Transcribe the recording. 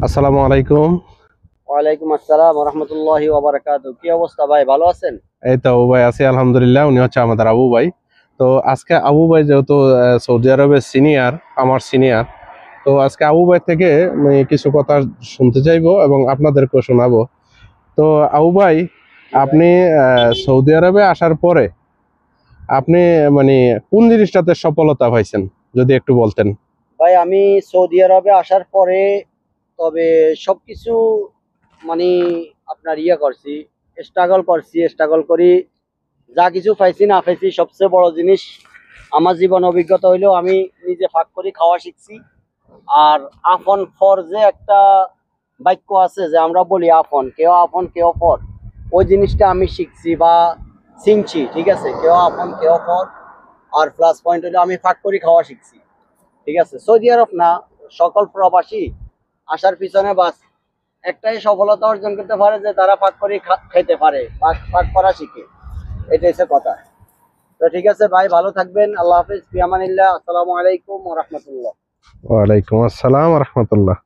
আসসালামু আলাইকুম। ওয়ালাইকুম আসসালাম ওয়া রাহমাতুল্লাহি ওয়া বারাকাতুহু। কি অবস্থা ভাই, ভালো আছেন? এই তো আবু ভাই আছি আলহামদুলিল্লাহ। উনি হচ্ছে আমাদের আবু ভাই। তো আজকে আবু ভাই যেহেতু সৌদি আরবের সিনিয়র, আমার সিনিয়র, তো আজকে আবু ভাই থেকে আমি কিছু কথা শুনতে চাইবো এবং আপনাদেরকেও শোনাবো। তো আবু ভাই, জি ভাই। আপনি সৌদি আরবে আসার পরে আপনি মানে কোন জিনিসটাতে সফলতা পাইছেন যদি একটু বলতেন। ভাই আমি সৌদি আরবে আসার পরে তবে সবকিছু মানে আপনার করছি, স্ট্রাগল করি, যা কিছু পাইছি না পাইছি, সবচেয়ে বড় জিনিস আমার জীবন অভিজ্ঞতা হইলেও আমি নিজে ফাঁক করি খাওয়া শিখছি। আর আপন ফর যে একটা বাক্য আছে যে আমরা বলি আপন কেউ পর, ওই জিনিসটা আমি শিখছি বা চিনছি। ঠিক আছে, কেউ আপন কেউ পর। আর প্লাস পয়েন্ট হলো আমি ফাঁক করি খাওয়া শিখছি। ঠিক আছে, সৌদি আরব না, সকল প্রবাসী আসার পিছনে বাস একটাই সফলতা অর্জন করতে পারে যে তারা ফাঁক করে খেতে পারে, ফাঁক করা শিখে। এটা হচ্ছে কথা। তো ঠিক আছে ভাই, ভালো থাকবেন। আল্লাহ হাফিজ, ফি আমানিল্লাহ। আসসালামু আলাইকুম ওয়া রাহমাতুল্লাহ। ওয়ালাইকুম আসসালাম রহমতুল্লাহ।